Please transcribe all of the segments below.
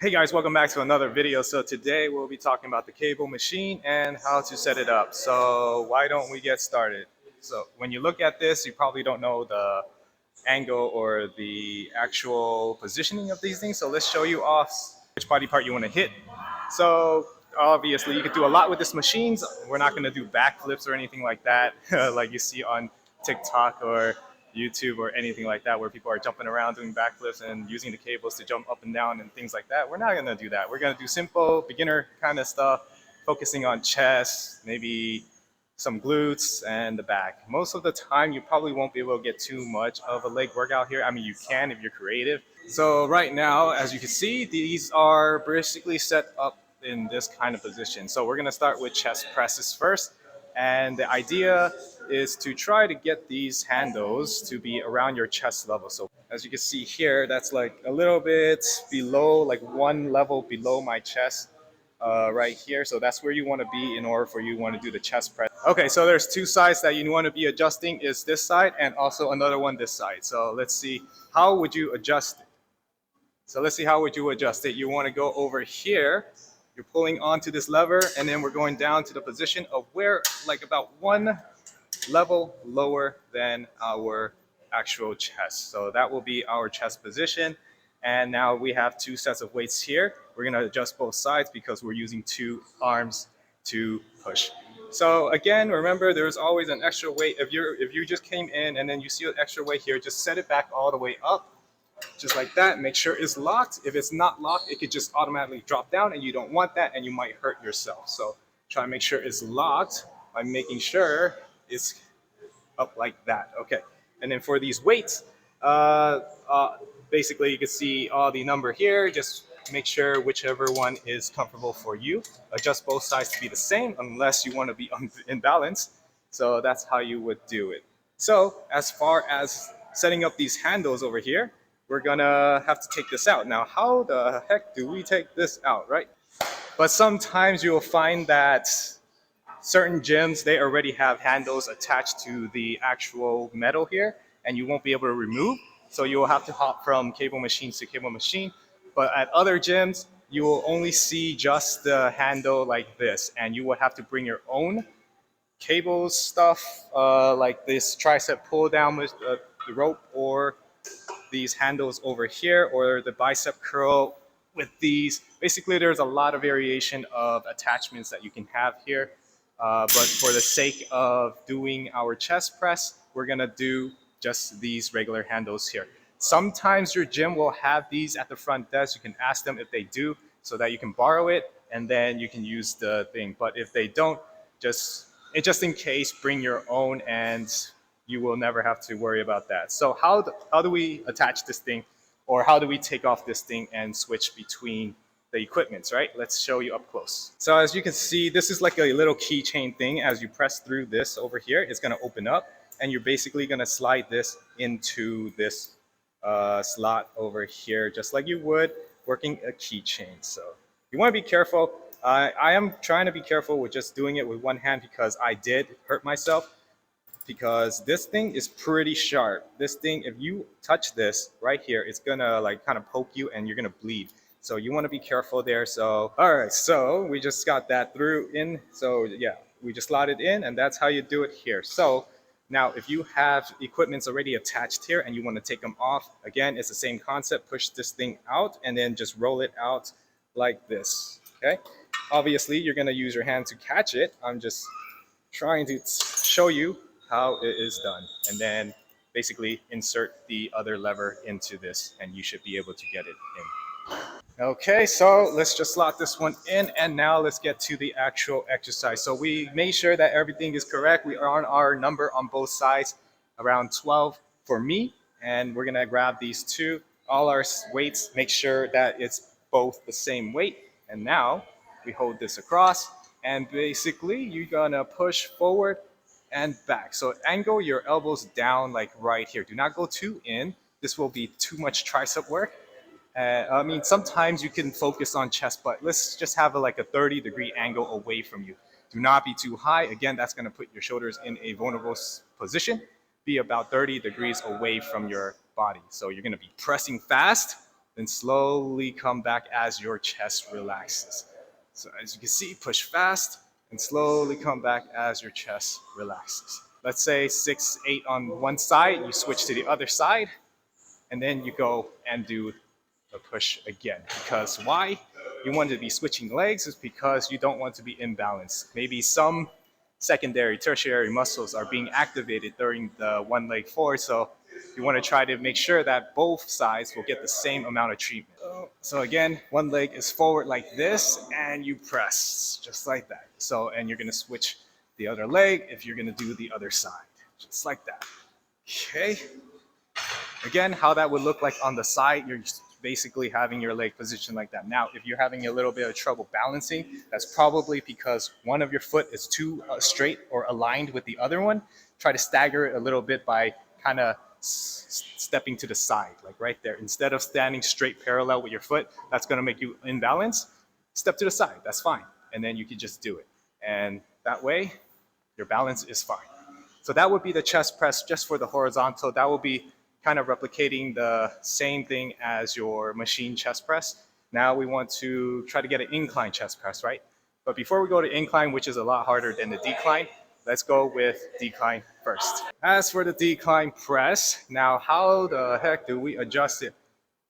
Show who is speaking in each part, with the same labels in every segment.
Speaker 1: Hey guys, welcome back to another video. So today we'll be talking about the cable machine and how to set it up. So why don't we get started? So when you look at this, you probably don't know the angle or the actual positioning of these things. So let's show you off which body part you want to hit. So obviously you can do a lot with this machines. We're not going to do backflips or anything like that like you see on TikTok or YouTube or anything like that, where people are jumping around doing backflips and using the cables to jump up and down and things like that. We're not going to do that. We're going to do simple beginner kind of stuff, focusing on chest, maybe some glutes and the back. Most of the time you probably won't be able to get too much of a leg workout here. I mean, you can if you're creative. So right now, as you can see, these are basically set up in this kind of position. So we're going to start with chest presses first. And the idea is to try to get these handles to be around your chest level. So as you can see here, that's like a little bit below, like one level below my chest right here. So that's where you want to be in order for you want to do the chest press. Okay, so there's two sides that you want to be adjusting, is this side and also another one this side. So let's see, how would you adjust it? So let's see, how would you adjust it? You want to go over here. You're pulling onto this lever, and then we're going down to the position of where, like about one level lower than our actual chest. So that will be our chest position. And now we have two sets of weights here. We're going to adjust both sides because we're using two arms to push. So again, remember, there's always an extra weight. If you just came in and then you see an extra weight here, just set it back all the way up. Just like that. Make sure it's locked. If it's not locked, it could just automatically drop down, and you don't want that, and you might hurt yourself. So try to make sure it's locked by making sure it's up like that. Okay. And then for these weights, basically you can see the number here. Just make sure whichever one is comfortable for you. Adjust both sides to be the same unless you want to be in balance. So that's how you would do it. So as far as setting up these handles over here, we're gonna have to take this out. Now, how the heck do we take this out, right? But sometimes you'll find that certain gyms, they already have handles attached to the actual metal here, and you won't be able to remove. So you will have to hop from cable machines to cable machine. But at other gyms, you will only see just the handle like this, and you will have to bring your own cable stuff, like this tricep pull down with the rope, or these handles over here, or the bicep curl with these. Basically, there's a lot of variation of attachments that you can have here. But for the sake of doing our chest press, we're gonna do just these regular handles here. Sometimes your gym will have these at the front desk. You can ask them if they do, so that you can borrow it and then you can use the thing. But if they don't, just in case, bring your own, and you will never have to worry about that. So how do we attach this thing, or how do we take off this thing and switch between the equipments, right? Let's show you up close. So as you can see, this is like a little keychain thing. As you press through this over here, it's gonna open up, and you're basically gonna slide this into this slot over here, just like you would working a keychain. So you wanna be careful. I am trying to be careful with just doing it with one hand because I did hurt myself, because this thing is pretty sharp. This thing, if you touch this right here, it's gonna like kind of poke you and you're gonna bleed. So you wanna be careful there. So, all right, so we just got that through in. So yeah, we just slot it in, and that's how you do it here. So now if you have equipments already attached here and you wanna take them off, again, it's the same concept. Push this thing out and then just roll it out like this, okay? Obviously, you're gonna use your hand to catch it. I'm just trying to show you how it is done, and then basically insert the other lever into this, and you should be able to get it in. Okay, so let's just slot this one in, and now let's get to the actual exercise. So we made sure that everything is correct. We are on our number on both sides, around 12 for me, and we're gonna grab these two, all our weights, make sure that it's both the same weight, and now we hold this across, and basically you're gonna push forward and back. So angle your elbows down like right here. Do not go too in. This will be too much tricep work. I mean, sometimes you can focus on chest, but let's just have like a 30-degree angle away from you. Do not be too high. Again, that's gonna put your shoulders in a vulnerable position. Be about 30 degrees away from your body. So you're gonna be pressing fast then slowly come back as your chest relaxes. So as you can see, push fast and slowly come back as your chest relaxes. Let's say 6, 8 on one side, you switch to the other side, and then you go and do a push again. Because why? You want to be switching legs is because you don't want to be imbalanced. Maybe some secondary, tertiary muscles are being activated during the one leg forward. So you want to try to make sure that both sides will get the same amount of treatment. So again, one leg is forward like this, and you press just like that. So, and you're going to switch the other leg if you're going to do the other side, just like that. Okay. Again, how that would look like on the side, you're just basically having your leg positioned like that. Now, if you're having a little bit of trouble balancing, that's probably because one of your foot is too straight or aligned with the other one. Try to stagger it a little bit by kind of stepping to the side, like right there. Instead of standing straight parallel with your foot, that's going to make you imbalance. Step to the side, that's fine. And then you can just do it. And that way, your balance is fine. So that would be the chest press just for the horizontal. That will be kind of replicating the same thing as your machine chest press. Now we want to try to get an incline chest press, right? But before we go to incline, which is a lot harder than the decline, let's go with decline first. As for the decline press, now how the heck do we adjust it?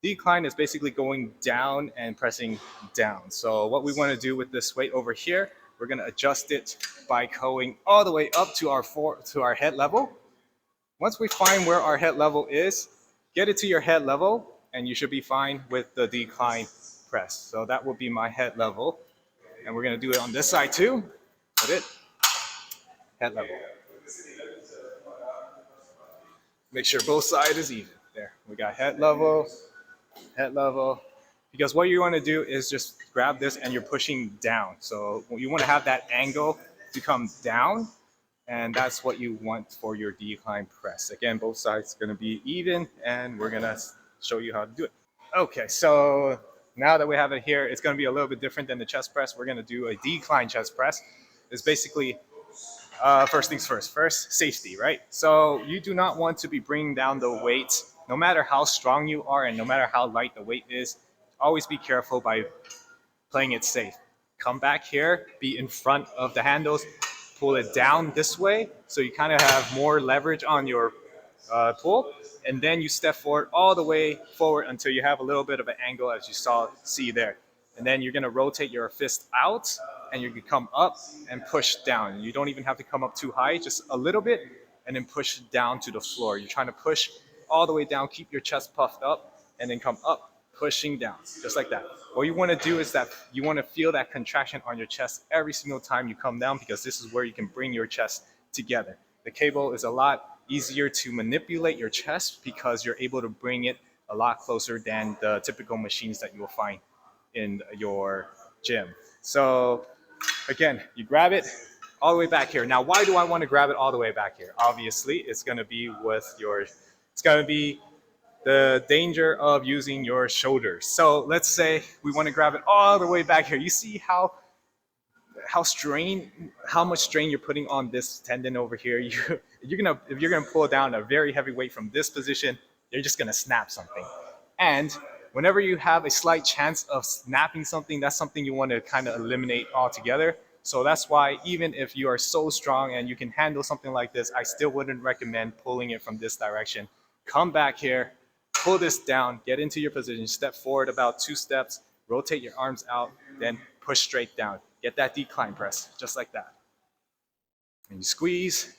Speaker 1: Decline is basically going down and pressing down. So what we want to do with this weight over here, we're going to adjust it by going all the way up to our head level. Once we find where our head level is, get it to your head level, and you should be fine with the decline press. So that will be my head level. And we're going to do it on this side too. Put it, head level. Make sure both sides is even. There, we got head level, head level. Because what you want to do is just grab this and you're pushing down. So you want to have that angle to come down, and that's what you want for your decline press. Again, both sides are going to be even, and we're going to show you how to do it. Okay, so now that we have it here, it's going to be a little bit different than the chest press. We're going to do a decline chest press. It's basically first things first. First, safety, right? So you do not want to be bringing down the weight, no matter how strong you are and no matter how light the weight is. Always be careful by playing it safe. Come back here, be in front of the handles, pull it down this way so you kind of have more leverage on your pull, and then you step forward all the way forward until you have a little bit of an angle as you see there. And then you're going to rotate your fist out, and you can come up and push down. You don't even have to come up too high, just a little bit, and then push down to the floor. You're trying to push all the way down, keep your chest puffed up, and then come up, pushing down, just like that. What you want to do is that you want to feel that contraction on your chest every single time you come down, because this is where you can bring your chest together. The cable is a lot easier to manipulate your chest because you're able to bring it a lot closer than the typical machines that you will find in your gym. So again, you grab it all the way back here. Now, why do I want to grab it all the way back here? Obviously, it's going to be the danger of using your shoulders. So let's say we want to grab it all the way back here. You see how much strain you're putting on this tendon over here. If you're gonna pull down a very heavy weight from this position, you're just gonna snap something. And whenever you have a slight chance of snapping something, that's something you want to kind of eliminate altogether. So that's why even if you are so strong and you can handle something like this, I still wouldn't recommend pulling it from this direction. Come back here, pull this down, get into your position, step forward about 2 steps, rotate your arms out, then push straight down. Get that decline press, just like that. And you squeeze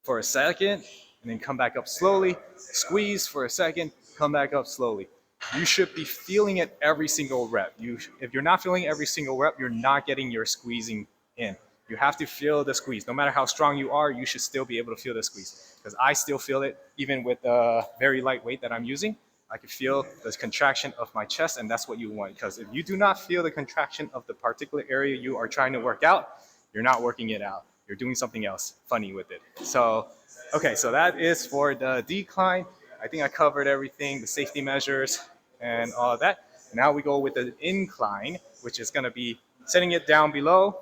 Speaker 1: for a second, and then come back up slowly. Squeeze for a second, come back up slowly. You should be feeling it every single rep. If you're not feeling every single rep, you're not getting your squeezing in. You have to feel the squeeze. No matter how strong you are, you should still be able to feel the squeeze. Because I still feel it, even with the very light weight that I'm using. I can feel the contraction of my chest, and that's what you want. Because if you do not feel the contraction of the particular area you are trying to work out, you're not working it out. You're doing something else funny with it. So, okay, so that is for the decline. I think I covered everything, the safety measures and all of that. Now we go with the incline, which is going to be setting it down below.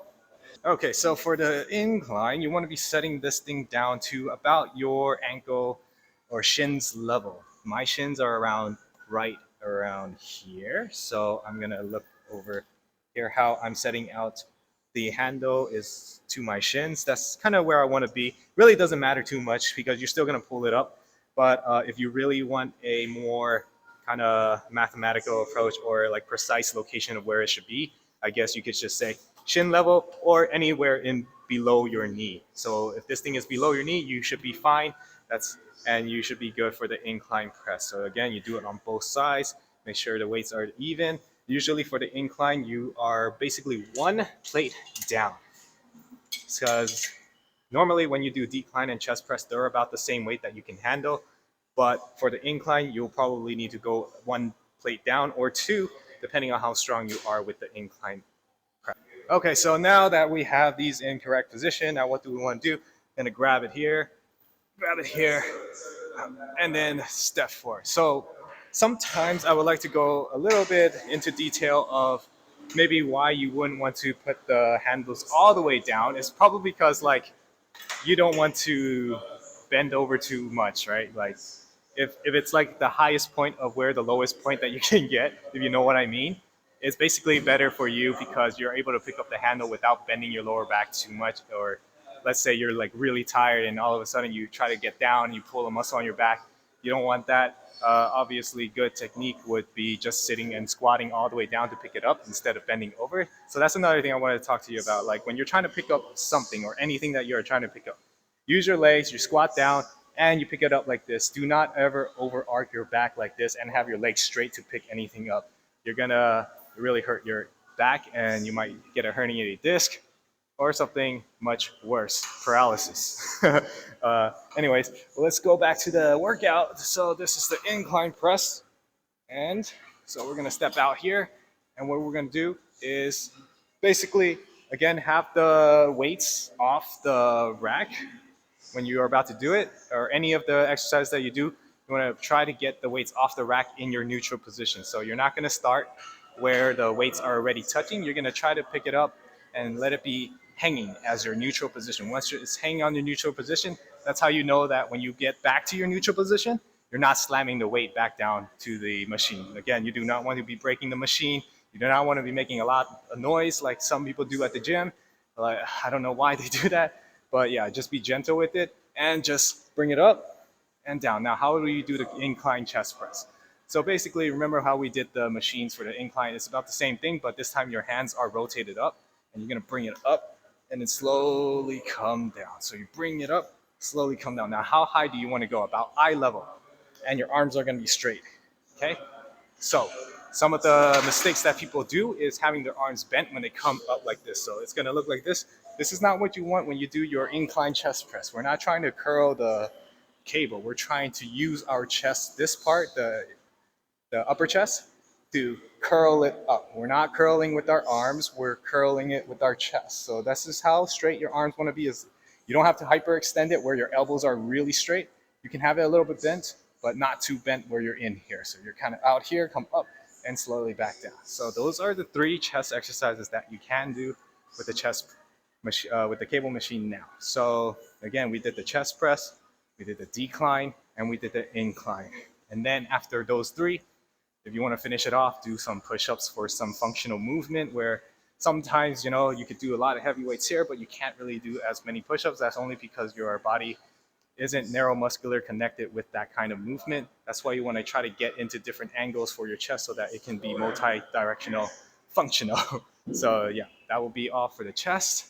Speaker 1: Okay, so for the incline, you want to be setting this thing down to about your ankle or shins level. My shins are around right around here. So I'm gonna look over here how I'm setting out the handle is to my shins. That's kind of where I want to be. Really doesn't matter too much because you're still gonna pull it up. But if you really want a more kind of mathematical approach or like precise location of where it should be, I guess you could just say shin level or anywhere in below your knee. So if this thing is below your knee, you should be fine. That's and you should be good for the incline press. So again, you do it on both sides. Make sure the weights are even. Usually for the incline, you are basically one plate down because normally when you do decline and chest press, they're about the same weight that you can handle. But for the incline, you'll probably need to go one plate down or two, depending on how strong you are with the incline press. Okay, so now that we have these in correct position, now what do we want to do? Gonna grab it here, and then step forward. So sometimes I would like to go a little bit into detail of maybe why you wouldn't want to put the handles all the way down. It's probably because like you don't want to bend over too much, right? Like if it's like the highest point of where the lowest point that you can get, if you know what I mean, it's basically better for you because you're able to pick up the handle without bending your lower back too much. Or let's say you're like really tired and all of a sudden you try to get down, you pull a muscle on your back. You don't want that. Obviously, good technique would be just sitting and squatting all the way down to pick it up instead of bending over. So that's another thing I wanted to talk to you about. Like when you're trying to pick up something or anything that you're trying to pick up, use your legs, you squat down, and you pick it up like this. Do not ever over arc your back like this and have your legs straight to pick anything up. You're gonna really hurt your back and you might get a herniated disc or something much worse, paralysis. Anyways, let's go back to the workout. So this is the incline press. And so we're gonna step out here. And what we're gonna do is basically, again, have the weights off the rack when you are about to do it, or any of the exercises that you do. You want to try to get the weights off the rack in your neutral position. So you're not going to start where the weights are already touching. You're going to try to pick it up and let it be hanging as your neutral position. Once it's hanging on your neutral position, that's how you know that when you get back to your neutral position, you're not slamming the weight back down to the machine. Again, you do not want to be breaking the machine. You do not want to be making a lot of noise like some people do at the gym. Like, I don't know why they do that, but yeah, just be gentle with it and just bring it up and down. Now, how do you do the incline chest press? So basically, remember how we did the machines for the incline? It's about the same thing, but this time your hands are rotated up and you're gonna bring it up and then slowly come down. So you bring it up, slowly come down. Now, how high do you wanna go? About eye level. And your arms are gonna be straight, okay? So some of the mistakes that people do is having their arms bent when they come up like this. So it's gonna look like this. This is not what you want when you do your incline chest press. We're not trying to curl the cable. We're trying to use our chest, this part, the upper chest, to curl it up. We're not curling with our arms, we're curling it with our chest. So this is how straight your arms want to be. Is you don't have to hyperextend it where your elbows are really straight. You can have it a little bit bent, but not too bent where you're in here. So you're kind of out here, come up, and slowly back down. So those are the 3 chest exercises that you can do with the chest with the cable machine now. So again, we did the chest press, we did the decline, and we did the incline. And then after those 3, if you want to finish it off, do some push-ups for some functional movement where sometimes, you could do a lot of heavy weights here, but you can't really do as many push-ups. That's only because your body isn't neuromuscular connected with that kind of movement. That's why you want to try to get into different angles for your chest so that it can be multi-directional, functional. So yeah, that will be all for the chest.